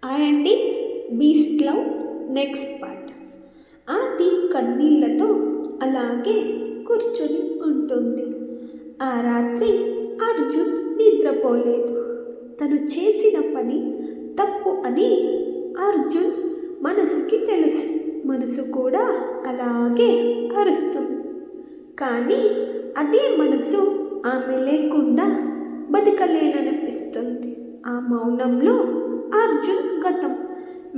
అండి beast love next part. ఆది కన్నీళ్లతో అలాగే కూర్చుని ఉంటుంది. ఆ రాత్రి అర్జున్ నిద్రపోలేదు. తను చేసిన పని తప్పు అని అర్జున్ మనసుకి తెలుసు. మనసు కూడా అలాగే అరుస్తుంది. కానీ అదే మనసు ఆమె లేకుండా బతకలేననిపిస్తుంది. ఆ మౌనంలో అర్జున్ గతం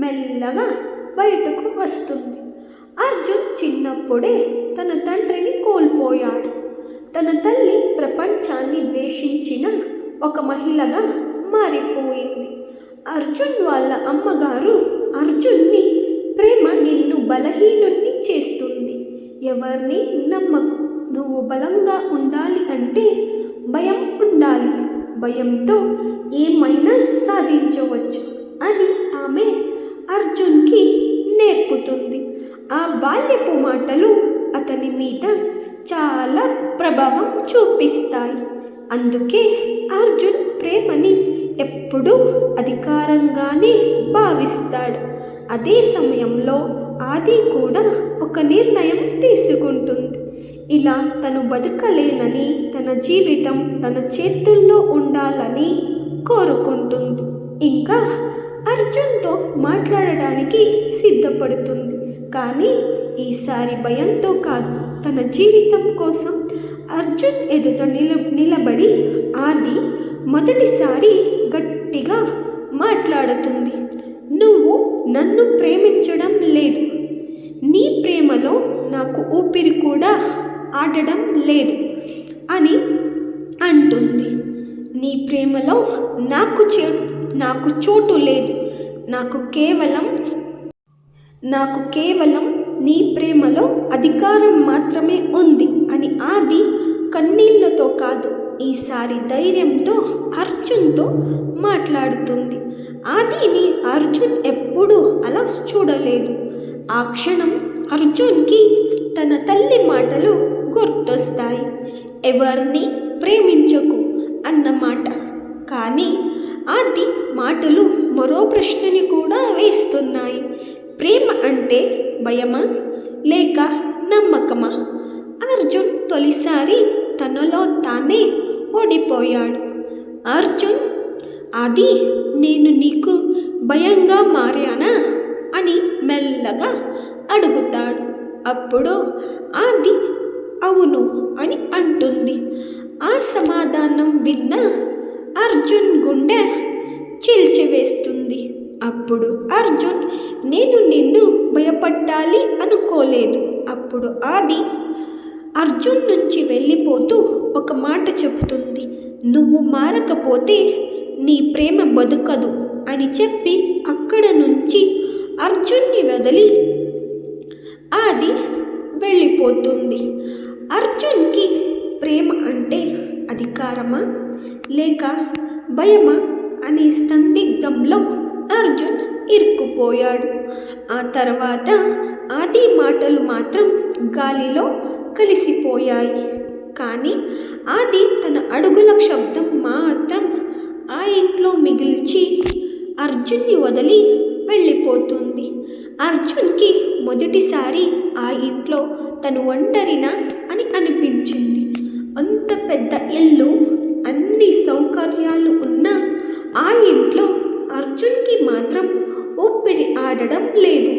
మెల్లగా బయటకు వస్తుంది. అర్జున్ చిన్నప్పుడే తన తండ్రిని కోల్పోయాడు. తన తల్లి ప్రపంచాన్ని ద్వేషించిన ఒక మహిళగా మారిపోయింది. అర్జున్ వాళ్ళ అమ్మగారు అర్జున్ని ప్రేమ నిన్ను బలహీనుణ్ణి చేస్తుంది. ఎవరిని నమ్మకు. నువ్వు బలంగా ఉండాలి అంటే భయం ఉండాలి. భయంతో ఏమైనా సాధించవచ్చు అని ఆమె అర్జున్కి నేర్పుతుంది. ఆ బాల్యపు మాటలు అతని మీద చాలా ప్రభావం చూపిస్తాయి. అందుకే అర్జున్ ప్రేమని ఎప్పుడూ అధికారంగానే భావిస్తాడు. అదే సమయంలో ఆది కూడా ఒక నిర్ణయం తీసుకుంటుంది. ఇలా తను బతకలేనని, తన జీవితం తన చేతుల్లో ఉండాలని కోరుకుంటుంది. ఇంకా అర్జున్తో మాట్లాడడానికి సిద్ధపడుతుంది. కానీ ఈసారి భయంతో కాదు, తన జీవితం కోసం. అర్జున్ ఎదుట నిలబడి ఆది మొదటిసారి గట్టిగా మాట్లాడుతుంది. నువ్వు నన్ను ప్రేమించడం లేదు. నీ ప్రేమలో నాకు ఊపిరి కూడా ఆడడం లేదు అని అంటుంది. నీ ప్రేమలో నాకు చోటు లేదు. నాకు కేవలం నీ ప్రేమలో అధికారం మాత్రమే ఉంది అని ఆది కన్నీళ్లతో కాదు, ఈసారి ధైర్యంతో అర్జున్తో మాట్లాడుతుంది. ఆదిని అర్జున్ ఎప్పుడూ అలా చూడలేదు. ఆ క్షణం అర్జున్కి తన తల్లి మాటలు గుర్తొస్తాయి. ఎవరిని ప్రేమించకు అన్నమాట. కానీ ఆది మాటలు మరో ప్రశ్నని కూడా వేస్తున్నాయి. ప్రేమ అంటే భయమా లేక నమ్మకమా? అర్జున్ తొలిసారి తనలో తానే ఓడిపోయాడు. అర్జున్, ఆది, నేను నీకు భయంగా మారానా అని మెల్లగా అడుగుతాడు. అప్పుడు ఆది అవును అని అంటుంది. ఆ సమాధానం విన్న అర్జున్ గుండె చీల్చివేస్తుంది. అప్పుడు అర్జున్, నేను నిన్ను భయపట్టాలి అనుకోలేదు. అప్పుడు ఆది అర్జున్ నుంచి వెళ్ళిపోతూ ఒక మాట చెబుతుంది. నువ్వు మారకపోతే నీ ప్రేమ బతుకదు అని చెప్పి అక్కడ నుంచి అర్జున్ని వదిలి ఆది వెళ్ళిపోతుంది. అర్జున్కి ప్రేమ అంటే అధికారమా లేక భయమా అనే సందిగ్ధంలో అర్జున్ ఇరుక్కుపోయాడు. ఆ తర్వాత ఆది మాటలు మాత్రం గాలిలో కలిసిపోయాయి. కానీ ఆది తన అడుగుల శబ్దం మాత్రం ఆ ఇంట్లో మిగిల్చి అర్జున్ని వదిలి వెళ్ళిపోతుంది. అర్జున్కి మొదటిసారి ఆ ఇంట్లో తను ఒంటరినా అని అనిపించింది. అంత పెద్ద ఇల్లు, అన్ని సౌకర్యాలు ఉన్న ఆ ఇంట్లో అర్జున్కి మాత్రం ఊపిరి ఆడడం లేదు.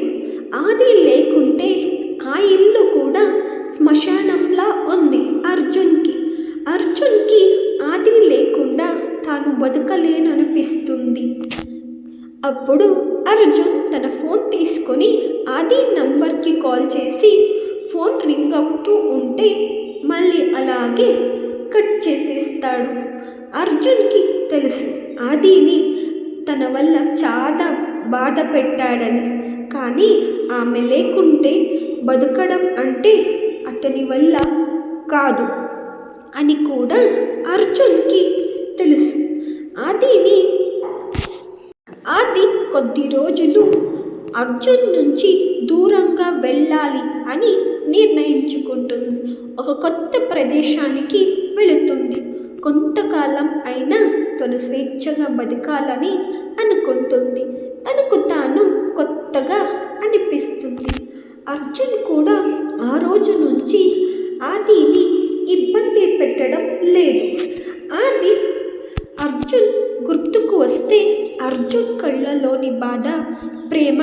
ఆది లేకుంటే ఆ ఇల్లు కూడా శ్మశానంలా ఉంది అర్జున్కి ఆది లేకుండా తాను బతకలేననిపిస్తుంది. అప్పుడు అర్జున్ తన ఫోన్ తీసుకొని ఆది నంబర్కి కాల్ చేసి ఫోన్ రింగ్ అవుతూ ఉంటే మళ్ళీ అలాగే కట్ చేసేస్తాడు. అర్జున్కి తెలుసు ఆదిని తన వల్ల చాలా బాధ పెట్టాడని. కానీ ఆమె లేకుంటే బతకడం అంటే అతని వల్ల కాదు అని కూడా అర్జున్కి తెలుసు. ఆది కొద్ది రోజులు అర్జున్ నుంచి దూరంగా వెళ్ళాలి అని నిర్ణయించుకుంటుంది. ఒక కొత్త ప్రదేశానికి వెళుతుంది. కొంతకాలం అయినా తను స్వేచ్ఛగా బతకాలని అనుకుంటుంది. తను కొత్తగా అనిపిస్తుంది. అర్జున్ కూడా ఆ రోజు నుంచి ఆదిని ఇబ్బంది పెట్టడం లేదు. ఆది అర్జున్ గుర్తుకు వస్తే అర్జున్ కళ్ళలోని బాధ, ప్రేమ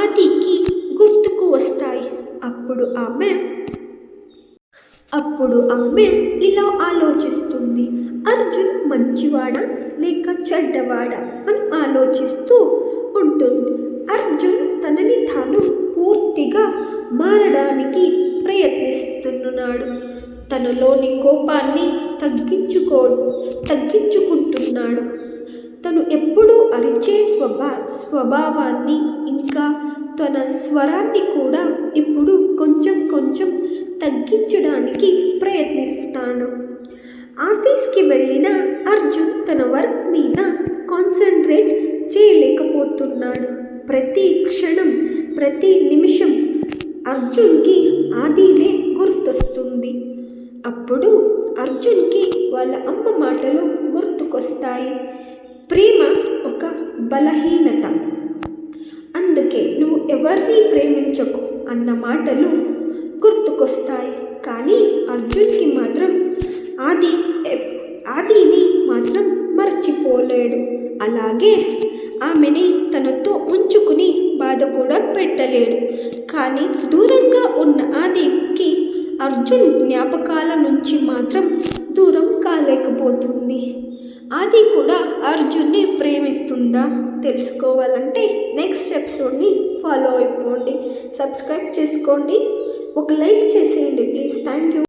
ఆదికి గుర్తుకు వస్తాయి. అప్పుడు ఆమె ఇలా ఆలోచిస్తుంది. అర్జున్ మంచివాడా లేక చెడ్డవాడా అని ఆలోచిస్తూ ఉంటుంది. అర్జున్ తనని తాను పూర్తిగా మారడానికి ప్రయత్నిస్తున్నాడు. తనలోని కోపాన్ని తగ్గించుకుంటున్నాడు. తను ఎప్పుడూ అరిచే స్వభావాన్ని ఇంకా తన స్వరాన్ని కూడా ఇప్పుడు కొంచెం కొంచెం తగ్గించడానికి ప్రయత్నిస్తాడు. ఆఫీస్కి వెళ్ళిన అర్జున్ తన వర్క్ మీద కాన్సన్ట్రేట్ చేయలేకపోతున్నాడు. ప్రతి క్షణం, ప్రతి నిమిషం అర్జున్కి ఆదినే గుర్తొస్తుంది. అప్పుడు అర్జున్కి వాళ్ళ అమ్మ మాటలు గుర్తుకొస్తాయి. ప్రేమ ఒక బలహీనత, అందుకే నువ్వు ఎవరిని ప్రేమించకు అన్న మాటలు గుర్తుకొస్తాయి. కానీ అర్జున్కి మాత్రం ఆదిని మాత్రం మర్చిపోలేడు. అలాగే ఆమెని తనతో ఉంచుకుని బాధ కూడా పెట్టలేడు. కానీ దూరంగా ఉన్న ఆదికి అర్జున్ జ్ఞాపకాల నుంచి మాత్రం దూరం కాలేకపోతుంది. ఆది కూడా అర్జున్ని ప్రేమిస్తుందా తెలుసుకోవాలంటే నెక్స్ట్ ఎపిసోడ్ని ఫాలో అయిపోండి. సబ్స్క్రైబ్ చేసుకోండి. ఒక లైక్ చేసేయండి ప్లీజ్. Thank you.